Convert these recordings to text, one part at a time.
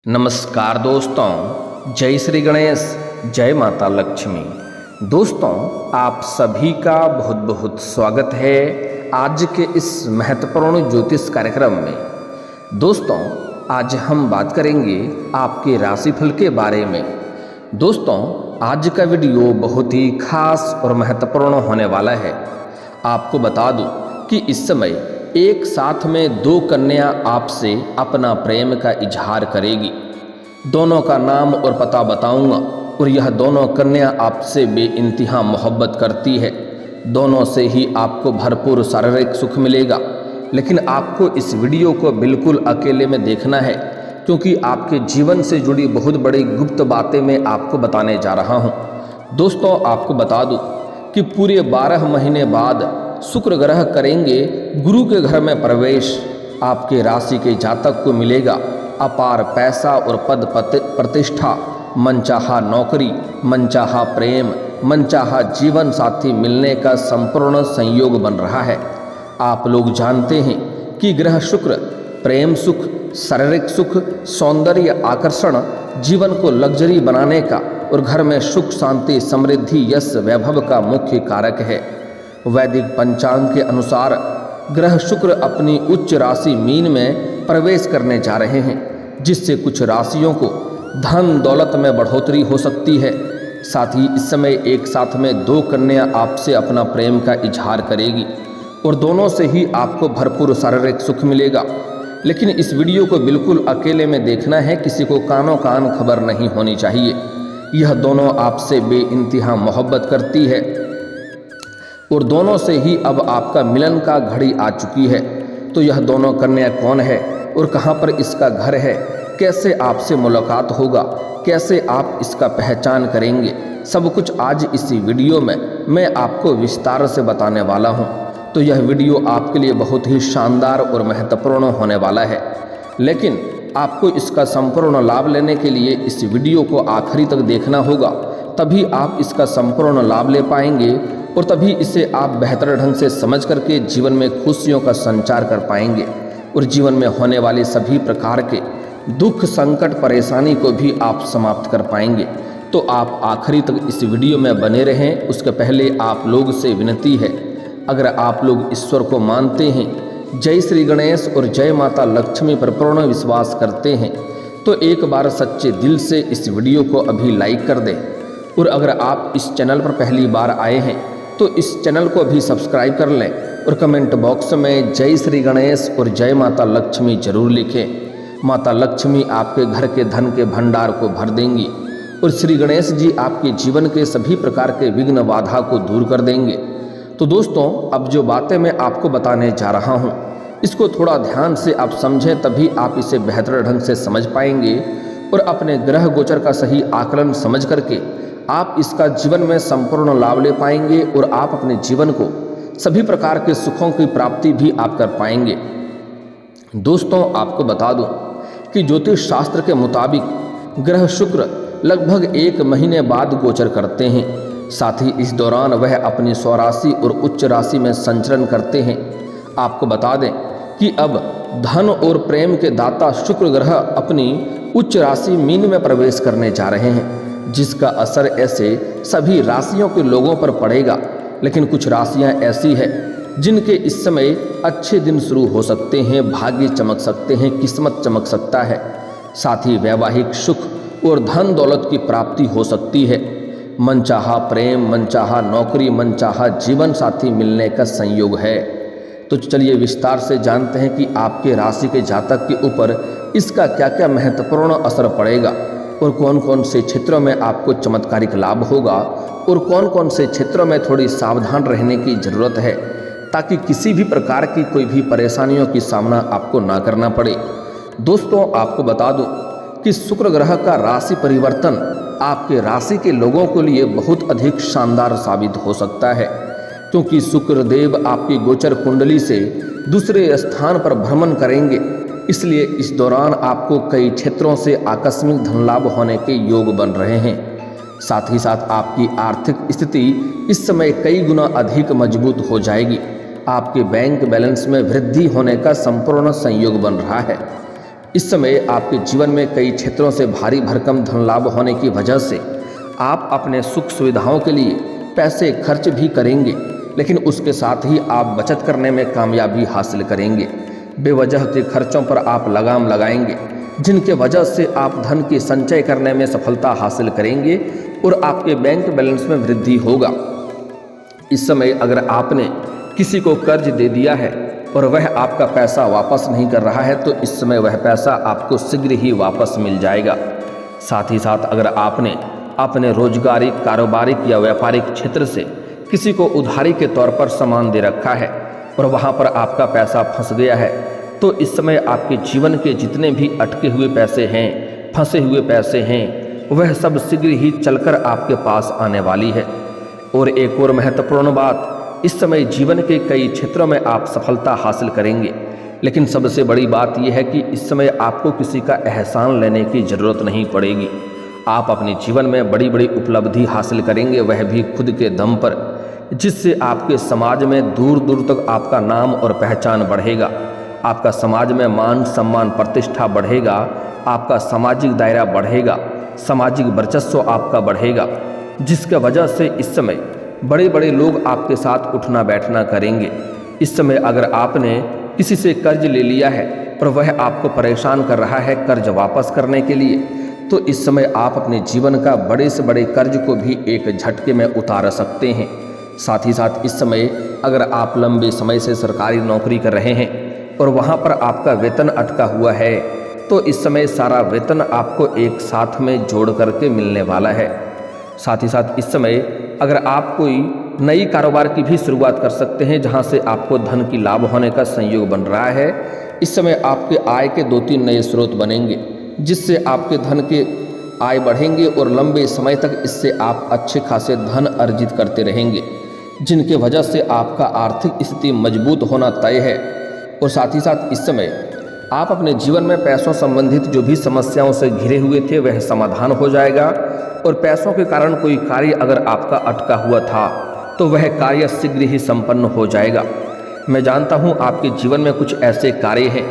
नमस्कार दोस्तों, जय श्री गणेश, जय माता लक्ष्मी। दोस्तों, आप सभी का बहुत बहुत स्वागत है आज के इस महत्वपूर्ण ज्योतिष कार्यक्रम में। दोस्तों, आज हम बात करेंगे आपके राशिफल के बारे में। दोस्तों, आज का वीडियो बहुत ही खास और महत्वपूर्ण होने वाला है। आपको बता दूं कि इस समय एक साथ में दो कन्या आपसे अपना प्रेम का इजहार करेगी। दोनों का नाम और पता बताऊंगा और यह दोनों कन्या आपसे बेइंतहा मोहब्बत करती है। दोनों से ही आपको भरपूर शारीरिक सुख मिलेगा, लेकिन आपको इस वीडियो को बिल्कुल अकेले में देखना है, क्योंकि आपके जीवन से जुड़ी बहुत बड़ी गुप्त बातें मैं आपको बताने जा रहा हूँ। दोस्तों, आपको बता दूँ कि पूरे 12 महीने बाद शुक्र ग्रह करेंगे गुरु के घर में प्रवेश। आपके राशि के जातक को मिलेगा अपार पैसा और पद प्रतिष्ठा, मनचाहा नौकरी, मनचाहा प्रेम, मनचाहा जीवन साथी मिलने का संपूर्ण संयोग बन रहा है। आप लोग जानते हैं कि ग्रह शुक्र प्रेम सुख, शारीरिक सुख, सौंदर्य आकर्षण, जीवन को लग्जरी बनाने का और घर में सुख शांति समृद्धि यश वैभव का मुख्य कारक है। वैदिक पंचांग के अनुसार ग्रह शुक्र अपनी उच्च राशि मीन में प्रवेश करने जा रहे हैं, जिससे कुछ राशियों को धन दौलत में बढ़ोतरी हो सकती है। साथ ही इस समय एक साथ में दो कन्या आपसे अपना प्रेम का इजहार करेगी और दोनों से ही आपको भरपूर शारीरिक सुख मिलेगा। लेकिन इस वीडियो को बिल्कुल अकेले में देखना है, किसी को कानों कान खबर नहीं होनी चाहिए। यह दोनों आपसे बेइंतहा मोहब्बत करती है और दोनों से ही अब आपका मिलन का घड़ी आ चुकी है। तो यह दोनों कन्या कौन है और कहाँ पर इसका घर है, कैसे आपसे मुलाकात होगा, कैसे आप इसका पहचान करेंगे, सब कुछ आज इसी वीडियो में मैं आपको विस्तार से बताने वाला हूँ। तो यह वीडियो आपके लिए बहुत ही शानदार और महत्वपूर्ण होने वाला है, लेकिन आपको इसका संपूर्ण लाभ लेने के लिए इस वीडियो को आखिरी तक देखना होगा, तभी आप इसका संपूर्ण लाभ ले पाएंगे और तभी इसे आप बेहतर ढंग से समझ करके जीवन में खुशियों का संचार कर पाएंगे और जीवन में होने वाले सभी प्रकार के दुख संकट परेशानी को भी आप समाप्त कर पाएंगे। तो आप आखिरी तक इस वीडियो में बने रहें। उसके पहले आप लोग से विनती है, अगर आप लोग ईश्वर को मानते हैं, जय श्री गणेश और जय माता लक्ष्मी पर पूर्ण विश्वास करते हैं, तो एक बार सच्चे दिल से इस वीडियो को अभी लाइक कर दें। और अगर आप इस चैनल पर पहली बार आए हैं तो इस चैनल को भी सब्सक्राइब कर लें और कमेंट बॉक्स में जय श्री गणेश और जय माता लक्ष्मी जरूर लिखें। माता लक्ष्मी आपके घर के धन के भंडार को भर देंगी और श्री गणेश जी आपके जीवन के सभी प्रकार के विघ्न बाधा को दूर कर देंगे। तो दोस्तों, अब जो बातें मैं आपको बताने जा रहा हूँ, इसको थोड़ा ध्यान से आप समझें, तभी आप इसे बेहतर ढंग से समझ पाएंगे और अपने ग्रह गोचर का सही आकलन समझ करके आप इसका जीवन में संपूर्ण लाभ ले पाएंगे और आप अपने जीवन को सभी प्रकार के सुखों की प्राप्ति भी आप कर पाएंगे। दोस्तों, आपको बता दूं कि ज्योतिष शास्त्र के मुताबिक ग्रह शुक्र लगभग 1 महीने बाद गोचर करते हैं। साथ ही इस दौरान वह अपनी स्वराशि और उच्च राशि में संचरण करते हैं। आपको बता दें कि अब धन और प्रेम के दाता शुक्र ग्रह अपनी उच्च राशि मीन में प्रवेश करने जा रहे हैं, जिसका असर ऐसे सभी राशियों के लोगों पर पड़ेगा। लेकिन कुछ राशियां ऐसी हैं जिनके इस समय अच्छे दिन शुरू हो सकते हैं, भाग्य चमक सकते हैं, किस्मत चमक सकता है। साथ ही वैवाहिक सुख और धन दौलत की प्राप्ति हो सकती है। मनचाहा प्रेम, मनचाहा नौकरी, मनचाहा जीवन साथी मिलने का संयोग है। तो चलिए विस्तार से जानते हैं कि आपके राशि के जातक के ऊपर इसका क्या क्या महत्वपूर्ण असर पड़ेगा और कौन कौन से क्षेत्रों में आपको चमत्कारिक लाभ होगा और कौन कौन से क्षेत्रों में थोड़ी सावधान रहने की ज़रूरत है, ताकि किसी भी प्रकार की कोई भी परेशानियों की सामना आपको ना करना पड़े। दोस्तों, आपको बता दूं कि शुक्र ग्रह का राशि परिवर्तन आपके राशि के लोगों के लिए बहुत अधिक शानदार साबित हो सकता है, क्योंकि शुक्र देव आपकी गोचर कुंडली से दूसरे स्थान पर भ्रमण करेंगे। इसलिए इस दौरान आपको कई क्षेत्रों से आकस्मिक धन लाभ होने के योग बन रहे हैं। साथ ही साथ आपकी आर्थिक स्थिति इस समय कई गुना अधिक मजबूत हो जाएगी। आपके बैंक बैलेंस में वृद्धि होने का संपूर्ण संयोग बन रहा है। इस समय आपके जीवन में कई क्षेत्रों से भारी भरकम धन लाभ होने की वजह से आप अपने सुख सुविधाओं के लिए पैसे खर्च भी करेंगे, लेकिन उसके साथ ही आप बचत करने में कामयाबी हासिल करेंगे। बेवजह के खर्चों पर आप लगाम लगाएंगे, जिनके वजह से आप धन की संचय करने में सफलता हासिल करेंगे और आपके बैंक बैलेंस में वृद्धि होगा। इस समय अगर आपने किसी को कर्ज दे दिया है और वह आपका पैसा वापस नहीं कर रहा है, तो इस समय वह पैसा आपको शीघ्र ही वापस मिल जाएगा। साथ ही साथ अगर आपने अपने रोजगारी, कारोबारिक या व्यापारिक क्षेत्र से किसी को उधारी के तौर पर सामान दे रखा है और वहाँ पर आपका पैसा फंस गया है, तो इस समय आपके जीवन के जितने भी अटके हुए पैसे हैं, फंसे हुए पैसे हैं, वह सब शीघ्र ही चलकर आपके पास आने वाली है। और एक और महत्वपूर्ण बात, इस समय जीवन के कई क्षेत्रों में आप सफलता हासिल करेंगे, लेकिन सबसे बड़ी बात यह है कि इस समय आपको किसी का एहसान लेने की ज़रूरत नहीं पड़ेगी। आप अपने जीवन में बड़ी बड़ी उपलब्धि हासिल करेंगे, वह भी खुद के दम पर, जिससे आपके समाज में दूर दूर तक आपका नाम और पहचान बढ़ेगा। आपका समाज में मान सम्मान प्रतिष्ठा बढ़ेगा, आपका सामाजिक दायरा बढ़ेगा, सामाजिक वर्चस्व आपका बढ़ेगा, जिसके वजह से इस समय बड़े बड़े लोग आपके साथ उठना बैठना करेंगे। इस समय अगर आपने किसी से कर्ज ले लिया है और वह आपको परेशान कर रहा है कर्ज वापस करने के लिए, तो इस समय आप अपने जीवन का बड़े से बड़े कर्ज को भी एक झटके में उतार सकते हैं। साथ ही साथ इस समय अगर आप लंबे समय से सरकारी नौकरी कर रहे हैं और वहाँ पर आपका वेतन अटका हुआ है, तो इस समय सारा वेतन आपको एक साथ में जोड़ करके मिलने वाला है। साथ ही साथ इस समय अगर आप कोई नई कारोबार की भी शुरुआत कर सकते हैं, जहाँ से आपको धन की लाभ होने का संयोग बन रहा है। इस समय आपके आय के 2-3 नए स्रोत बनेंगे, जिससे आपके धन के आय बढ़ेंगे और लंबे समय तक इससे आप अच्छे खासे धन अर्जित करते रहेंगे, जिनके वजह से आपका आर्थिक स्थिति मजबूत होना तय है। और साथ ही साथ इस समय आप अपने जीवन में पैसों संबंधित जो भी समस्याओं से घिरे हुए थे वह समाधान हो जाएगा, और पैसों के कारण कोई कार्य अगर आपका अटका हुआ था तो वह कार्य शीघ्र ही संपन्न हो जाएगा। मैं जानता हूँ आपके जीवन में कुछ ऐसे कार्य हैं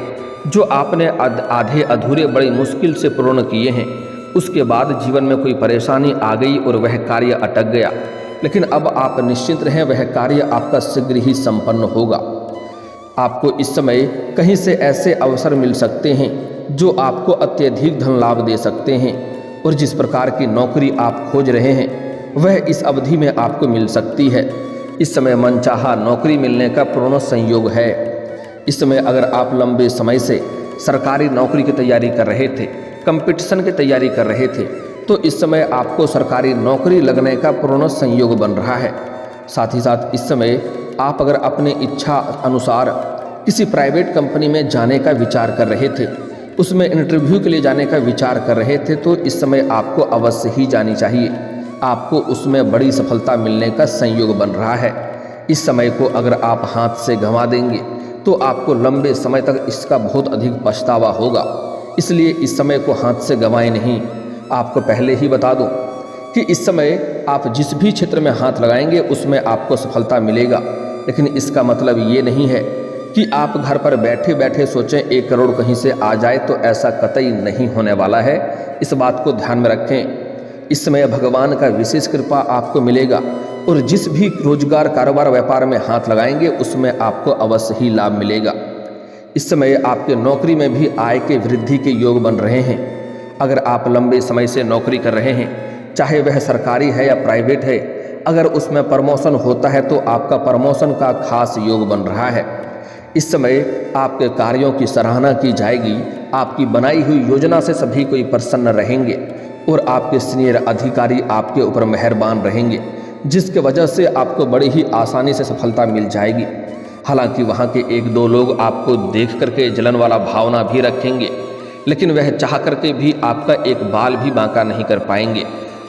जो आपने आधे अधूरे बड़ी मुश्किल से पूर्ण किए हैं, उसके बाद जीवन में कोई परेशानी आ गई और वह कार्य अटक गया, लेकिन अब आप निश्चिंत रहें, वह कार्य आपका शीघ्र ही संपन्न होगा। आपको इस समय कहीं से ऐसे अवसर मिल सकते हैं जो आपको अत्यधिक धन लाभ दे सकते हैं, और जिस प्रकार की नौकरी आप खोज रहे हैं वह इस अवधि में आपको मिल सकती है। इस समय मनचाहा नौकरी मिलने का पूर्ण संयोग है। इस समय अगर आप लंबे समय से सरकारी नौकरी की तैयारी कर रहे थे, कंपटीशन की तैयारी कर रहे थे, तो इस समय आपको सरकारी नौकरी लगने का पूर्ण संयोग बन रहा है। साथ ही साथ इस समय आप अगर अपनी इच्छा अनुसार किसी प्राइवेट कंपनी में जाने का विचार कर रहे थे, उसमें इंटरव्यू के लिए जाने का विचार कर रहे थे, तो इस समय आपको अवश्य ही जानी चाहिए। आपको उसमें बड़ी सफलता मिलने का संयोग बन रहा है। इस समय को अगर आप हाथ से गंवा देंगे तो आपको लंबे समय तक इसका बहुत अधिक पछतावा होगा। इसलिए इस समय को हाथ से गंवाएं नहीं। आपको पहले ही बता दूं कि इस समय आप जिस भी क्षेत्र में हाथ लगाएंगे उसमें आपको सफलता मिलेगा, लेकिन इसका मतलब ये नहीं है कि आप घर पर बैठे बैठे सोचें 1 करोड़ कहीं से आ जाए, तो ऐसा कतई नहीं होने वाला है। इस बात को ध्यान में रखें। इस समय भगवान का विशेष कृपा आपको मिलेगा और जिस भी रोजगार, कारोबार, व्यापार में हाथ लगाएंगे उसमें आपको अवश्य ही लाभ मिलेगा। इस समय आपके नौकरी में भी आय के वृद्धि के योग बन रहे हैं। अगर आप लंबे समय से नौकरी कर रहे हैं, चाहे वह सरकारी है या प्राइवेट है, अगर उसमें प्रमोशन होता है तो आपका प्रमोशन का खास योग बन रहा है। इस समय आपके कार्यों की सराहना की जाएगी। आपकी बनाई हुई योजना से सभी कोई प्रसन्न रहेंगे और आपके सीनियर अधिकारी आपके ऊपर मेहरबान रहेंगे, जिसके वजह से आपको बड़ी ही आसानी से सफलता मिल जाएगी। हालांकि वहाँ के 1-2 लोग आपको देख करके जलन वाला भावना भी रखेंगे, लेकिन वह चाह करके भी आपका एक बाल भी बांका नहीं कर पाएंगे।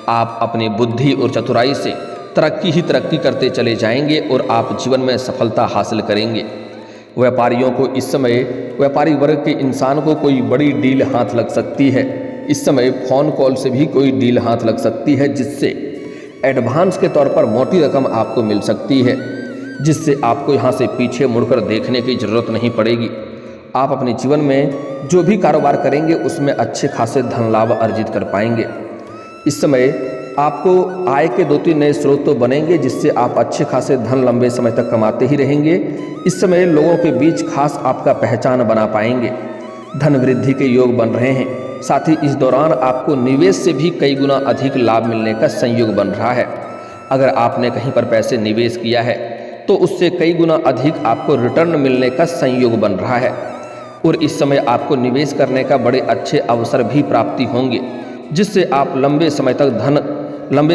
आप अपनी बुद्धि और चतुराई से तरक्की ही तरक्की करते चले जाएंगे और आप जीवन में सफलता हासिल करेंगे। व्यापारियों को इस समय, व्यापारी वर्ग के इंसान को कोई बड़ी डील हाथ लग सकती है। इस समय फ़ोन कॉल से भी कोई डील हाथ लग सकती है, जिससे एडवांस के तौर पर मोटी रकम आपको मिल सकती है, जिससे आपको यहाँ से पीछे मुड़कर देखने की ज़रूरत नहीं पड़ेगी। आप अपने जीवन में जो भी कारोबार करेंगे उसमें अच्छे खासे धन लाभ अर्जित कर पाएंगे। इस समय आपको आय के 2-3 नए स्रोत तो बनेंगे, जिससे आप अच्छे खासे धन लंबे समय तक कमाते ही रहेंगे। इस समय लोगों के बीच खास आपका पहचान बना पाएंगे। धन वृद्धि के योग बन रहे हैं। साथ ही इस दौरान आपको निवेश से भी कई गुना अधिक लाभ मिलने का संयोग बन रहा है। अगर आपने कहीं पर पैसे निवेश किया है तो उससे कई गुना अधिक आपको रिटर्न मिलने का संयोग बन रहा है। और इस समय आपको निवेश करने का बड़े अच्छे अवसर भी प्राप्ति होंगे, जिससे आप लंबे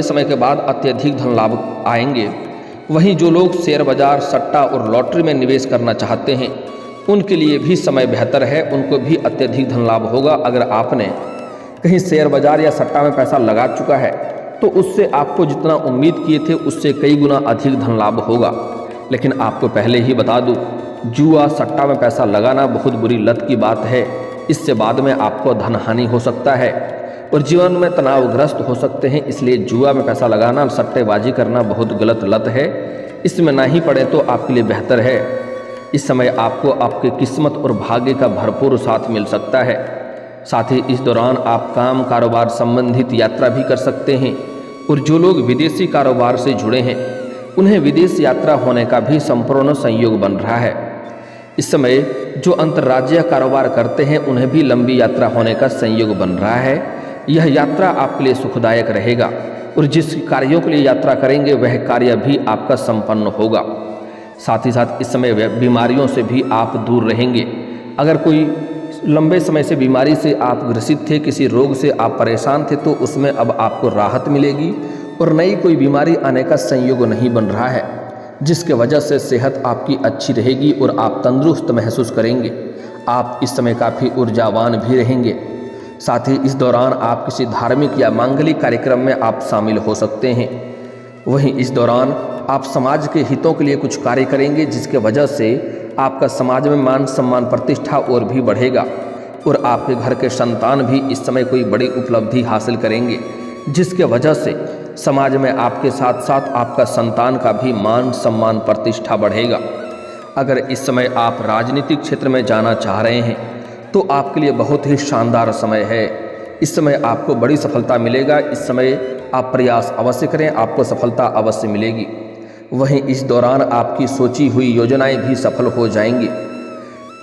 समय के बाद अत्यधिक धन लाभ आएंगे। वहीं जो लोग शेयर बाजार, सट्टा और लॉटरी में निवेश करना चाहते हैं उनके लिए भी समय बेहतर है, उनको भी अत्यधिक धन लाभ होगा। अगर आपने कहीं शेयर बाजार या सट्टा में पैसा लगा चुका है तो उससे आपको जितना उम्मीद किए थे उससे कई गुना अधिक धन लाभ होगा। लेकिन आपको पहले ही बता दूं, जुआ सट्टा में पैसा लगाना बहुत बुरी लत की बात है। इससे बाद में आपको धन हानि हो सकता है और जीवन में तनावग्रस्त हो सकते हैं। इसलिए जुआ में पैसा लगाना, सट्टेबाजी करना बहुत गलत लत है। इसमें ना ही पड़े तो आपके लिए बेहतर है। इस समय आपको आपके किस्मत और भाग्य का भरपूर साथ मिल सकता है। साथ ही इस दौरान आप काम कारोबार संबंधित यात्रा भी कर सकते हैं। और जो लोग विदेशी कारोबार से जुड़े हैं उन्हें विदेश यात्रा होने का भी संपूर्ण संयोग बन रहा है। इस समय जो अंतर्राज्यीय कारोबार करते हैं उन्हें भी लंबी यात्रा होने का संयोग बन रहा है। यह यात्रा आपके लिए सुखदायक रहेगा और जिस कार्यों के लिए यात्रा करेंगे वह कार्य भी आपका संपन्न होगा। साथ ही साथ इस समय बीमारियों से भी आप दूर रहेंगे। अगर कोई लंबे समय से बीमारी से आप ग्रसित थे, किसी रोग से आप परेशान थे, तो उसमें अब आपको राहत मिलेगी और नई कोई बीमारी आने का संयोग नहीं बन रहा है, जिसके वजह से सेहत आपकी अच्छी रहेगी और आप तंदुरुस्त महसूस करेंगे। आप इस समय काफ़ी ऊर्जावान भी रहेंगे। साथ ही इस दौरान आप किसी धार्मिक या मांगलिक कार्यक्रम में आप शामिल हो सकते हैं। वहीं इस दौरान आप समाज के हितों के लिए कुछ कार्य करेंगे, जिसके वजह से आपका समाज में मान सम्मान प्रतिष्ठा और भी बढ़ेगा और आपके घर के संतान भी इस समय कोई बड़ी उपलब्धि हासिल करेंगे, जिसके वजह से समाज में आपके साथ साथ आपका संतान का भी मान सम्मान प्रतिष्ठा बढ़ेगा। अगर इस समय आप राजनीतिक क्षेत्र में जाना चाह रहे हैं तो आपके लिए बहुत ही शानदार समय है। इस समय आपको बड़ी सफलता मिलेगा। इस समय आप प्रयास अवश्य करें, आपको सफलता अवश्य मिलेगी। वहीं इस दौरान आपकी सोची हुई योजनाएं भी सफल हो जाएंगी।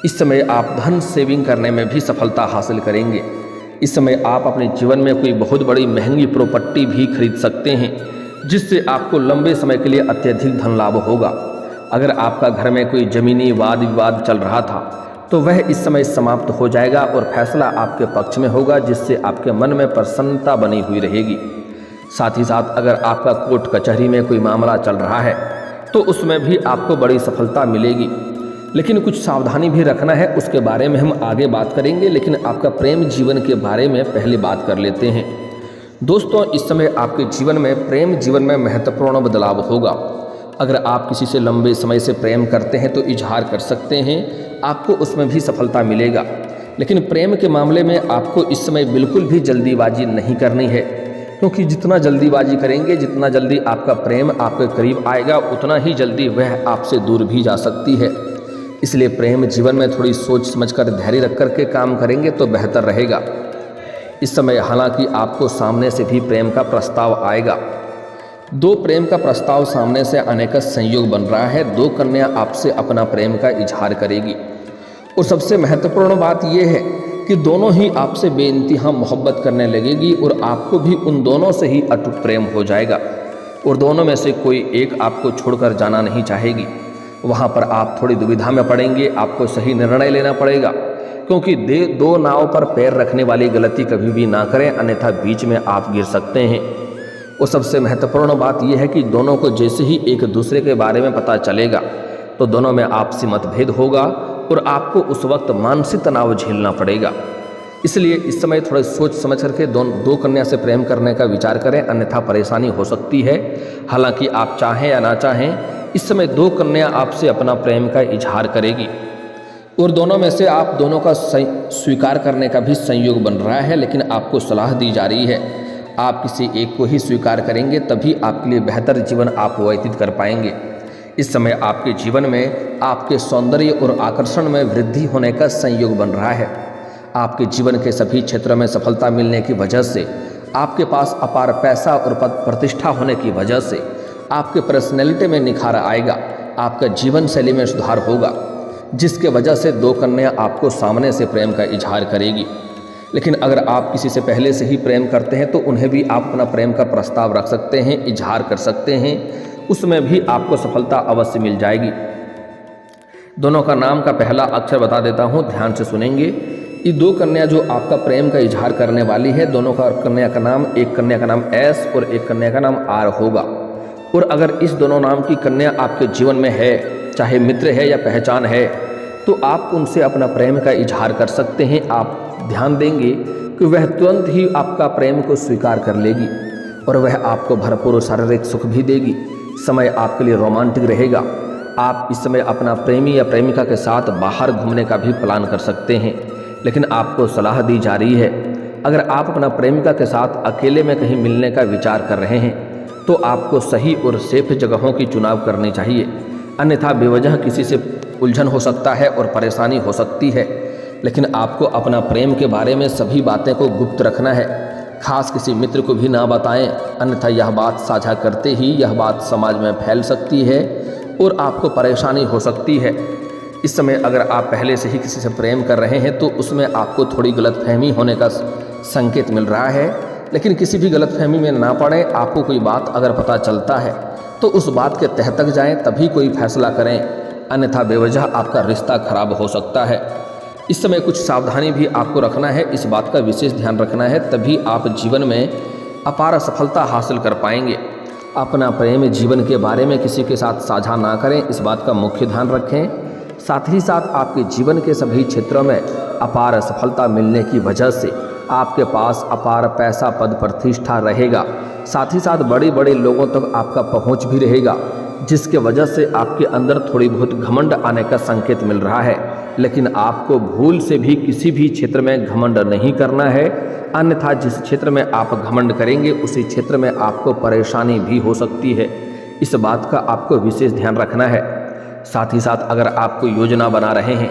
इस समय आप धन सेविंग करने में भी सफलता हासिल करेंगे। इस समय आप अपने जीवन में कोई बहुत बड़ी महंगी प्रॉपर्टी भी खरीद सकते हैं, जिससे आपको लंबे समय के लिए अत्यधिक धन लाभ होगा। अगर आपका घर में कोई जमीनी वाद विवाद चल रहा था तो वह इस समय समाप्त हो जाएगा और फैसला आपके पक्ष में होगा, जिससे आपके मन में प्रसन्नता बनी हुई रहेगी। साथ ही साथ अगर आपका कोर्ट कचहरी में कोई मामला चल रहा है तो उसमें भी आपको बड़ी सफलता मिलेगी। लेकिन कुछ सावधानी भी रखना है, उसके बारे में हम आगे बात करेंगे। लेकिन आपका प्रेम जीवन के बारे में पहले बात कर लेते हैं। दोस्तों, इस समय आपके जीवन में प्रेम जीवन में महत्वपूर्ण बदलाव होगा। अगर आप किसी से लंबे समय से प्रेम करते हैं तो इजहार कर सकते हैं, आपको उसमें भी सफलता मिलेगा। लेकिन प्रेम के मामले में आपको इस समय बिल्कुल भी जल्दीबाजी नहीं करनी है, क्योंकि जितना जल्दीबाजी करेंगे, जितना जल्दी आपका प्रेम आपके करीब आएगा, उतना ही जल्दी वह आपसे दूर भी जा सकती है। इसलिए प्रेम जीवन में थोड़ी सोच समझकर धैर्य रख कर के काम करेंगे तो बेहतर रहेगा। इस समय हालांकि आपको सामने से भी प्रेम का प्रस्ताव आएगा। 2 प्रेम का प्रस्ताव सामने से आने का संयोग बन रहा है। 2 कन्या आपसे अपना प्रेम का इजहार करेगी और सबसे महत्वपूर्ण बात यह है कि दोनों ही आपसे बेइंतहा मोहब्बत करने लगेगी और आपको भी उन दोनों से ही अटूट प्रेम हो जाएगा और दोनों में से कोई एक आपको छोड़कर जाना नहीं चाहेगी। वहाँ पर आप थोड़ी दुविधा में पड़ेंगे, आपको सही निर्णय लेना पड़ेगा, क्योंकि 2 नाव पर पैर रखने वाली गलती कभी भी ना करें, अन्यथा बीच में आप गिर सकते हैं। और सबसे महत्वपूर्ण बात यह है कि दोनों को जैसे ही एक दूसरे के बारे में पता चलेगा तो दोनों में आपसी मतभेद होगा और आपको उस वक्त मानसिक तनाव झेलना पड़ेगा। इसलिए इस समय थोड़ा सोच समझ करके 2 कन्या से प्रेम करने का विचार करें, अन्यथा परेशानी हो सकती है। हालांकि आप चाहें या ना चाहें, इस समय 2 कन्या आपसे अपना प्रेम का इजहार करेगी और दोनों में से आप दोनों का स्वीकार करने का भी संयोग बन रहा है। लेकिन आपको सलाह दी जा रही है, आप किसी एक को ही स्वीकार करेंगे, तभी आपके लिए बेहतर जीवन आप व्यतीत कर पाएंगे। इस समय आपके जीवन में आपके सौंदर्य और आकर्षण में वृद्धि होने का संयोग बन रहा है। आपके जीवन के सभी क्षेत्रों में सफलता मिलने की वजह से, आपके पास अपार पैसा और पद प्रतिष्ठा होने की वजह से आपके पर्सनैलिटी में निखार आएगा, आपका जीवन शैली में सुधार होगा, जिसके वजह से 2 कन्या आपको सामने से प्रेम का इजहार करेगी। लेकिन अगर आप किसी से पहले से ही प्रेम करते हैं तो उन्हें भी आप अपना प्रेम का प्रस्ताव रख सकते हैं, इजहार कर सकते हैं, उसमें भी आपको सफलता अवश्य मिल जाएगी। दोनों का नाम का पहला अक्षर बता देता हूँ, ध्यान से सुनेंगे। ये 2 कन्या जो आपका प्रेम का इजहार करने वाली है, दोनों का कन्या का नाम, एक कन्या का नाम एस और एक कन्या का नाम आर होगा। और अगर इस दोनों नाम की कन्या आपके जीवन में है, चाहे मित्र है या पहचान है, तो आप उनसे अपना प्रेम का इजहार कर सकते हैं। आप ध्यान देंगे कि वह तुरंत ही आपका प्रेम को स्वीकार कर लेगी और वह आपको भरपूर शारीरिक सुख भी देगी। समय आपके लिए रोमांटिक रहेगा। आप इस समय अपना प्रेमी या प्रेमिका के साथ बाहर घूमने का भी प्लान कर सकते हैं। लेकिन आपको सलाह दी जा रही है, अगर आप अपना प्रेमिका के साथ अकेले में कहीं मिलने का विचार कर रहे हैं तो आपको सही और सेफ जगहों की चुनाव करनी चाहिए, अन्यथा बेवजह किसी से उलझन हो सकता है और परेशानी हो सकती है। लेकिन आपको अपना प्रेम के बारे में सभी बातें को गुप्त रखना है, खास किसी मित्र को भी ना बताएं, अन्यथा यह बात साझा करते ही यह बात समाज में फैल सकती है और आपको परेशानी हो सकती है। इस समय अगर आप पहले से ही किसी से प्रेम कर रहे हैं तो उसमें आपको थोड़ी गलतफहमी होने का संकेत मिल रहा है, लेकिन किसी भी गलतफहमी में ना पड़े। आपको कोई बात अगर पता चलता है तो उस बात के तह तक जाएं, तभी कोई फैसला करें, अन्यथा बेवजह आपका रिश्ता खराब हो सकता है। इस समय कुछ सावधानी भी आपको रखना है, इस बात का विशेष ध्यान रखना है, तभी आप जीवन में अपार सफलता हासिल कर पाएंगे। अपना प्रेम जीवन के बारे में किसी के साथ साझा ना करें, इस बात का मुख्य ध्यान रखें। साथ ही साथ आपके जीवन के सभी क्षेत्रों में अपार सफलता मिलने की वजह से आपके पास अपार पैसा, पद, प्रतिष्ठा रहेगा। साथ ही साथ बड़े बड़े लोगों तक आपका पहुंच भी रहेगा, जिसके वजह से आपके अंदर थोड़ी बहुत घमंड आने का संकेत मिल रहा है। लेकिन आपको भूल से भी किसी भी क्षेत्र में घमंड नहीं करना है, अन्यथा जिस क्षेत्र में आप घमंड करेंगे उसी क्षेत्र में आपको परेशानी भी हो सकती है। इस बात का आपको विशेष ध्यान रखना है। साथ ही साथ अगर आप कोई योजना बना रहे हैं,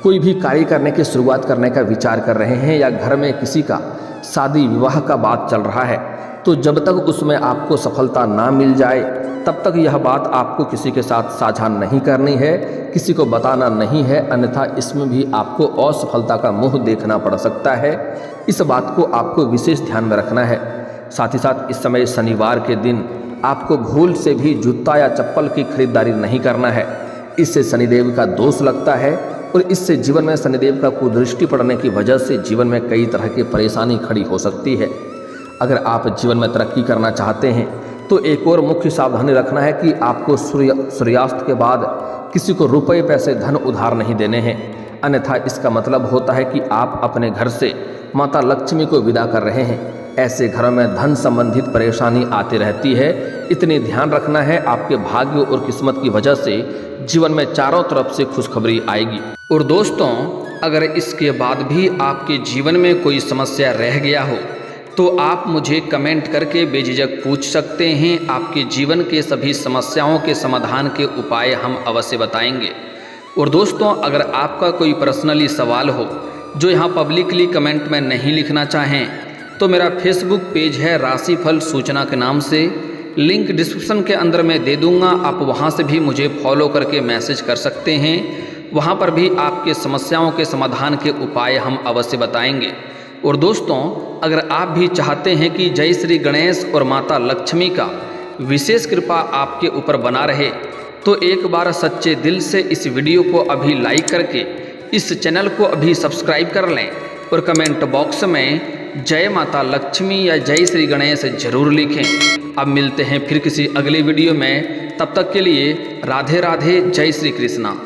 कोई भी कार्य करने की शुरुआत करने का विचार कर रहे हैं, या घर में किसी का शादी विवाह का बात चल रहा है, तो जब तक उसमें आपको सफलता ना मिल जाए तब तक यह बात आपको किसी के साथ साझा नहीं करनी है, किसी को बताना नहीं है, अन्यथा इसमें भी आपको असफलता का मुंह देखना पड़ सकता है। इस बात को आपको विशेष ध्यान में रखना है। साथ ही साथ इस समय शनिवार के दिन आपको भूल से भी जूता या चप्पल की खरीदारी नहीं करना है, इससे शनिदेव का दोष लगता है और इससे जीवन में शनिदेव का कुदृष्टि पड़ने की वजह से जीवन में कई तरह की परेशानी खड़ी हो सकती है। अगर आप जीवन में तरक्की करना चाहते हैं तो एक और मुख्य सावधानी रखना है कि आपको सूर्यास्त के बाद किसी को रुपए, पैसे, धन उधार नहीं देने हैं, अन्यथा इसका मतलब होता है कि आप अपने घर से माता लक्ष्मी को विदा कर रहे हैं। ऐसे घरों में धन संबंधित परेशानी आती रहती है, इतनी ध्यान रखना है। आपके भाग्य और किस्मत की वजह से जीवन में चारों तरफ से खुशखबरी आएगी। और दोस्तों, अगर इसके बाद भी आपके जीवन में कोई समस्या रह गया हो तो आप मुझे कमेंट करके बेझिझक पूछ सकते हैं। आपके जीवन के सभी समस्याओं के समाधान के उपाय हम अवश्य बताएंगे। और दोस्तों, अगर आपका कोई पर्सनली सवाल हो जो यहाँ पब्लिकली कमेंट में नहीं लिखना चाहें तो मेरा फेसबुक पेज है राशिफल सूचना के नाम से, लिंक डिस्क्रिप्शन के अंदर मैं दे दूँगा। आप वहाँ से भी मुझे फॉलो करके मैसेज कर सकते हैं। वहाँ पर भी आपके समस्याओं के समाधान के उपाय हम अवश्य बताएंगे। और दोस्तों, अगर आप भी चाहते हैं कि जय श्री गणेश और माता लक्ष्मी का विशेष कृपा आपके ऊपर बना रहे तो एक बार सच्चे दिल से इस वीडियो को अभी लाइक करके इस चैनल को अभी सब्सक्राइब कर लें और कमेंट बॉक्स में जय माता लक्ष्मी या जय श्री गणेश जरूर लिखें। अब मिलते हैं फिर किसी अगले वीडियो में, तब तक के लिए राधे राधे, जय श्री कृष्णा।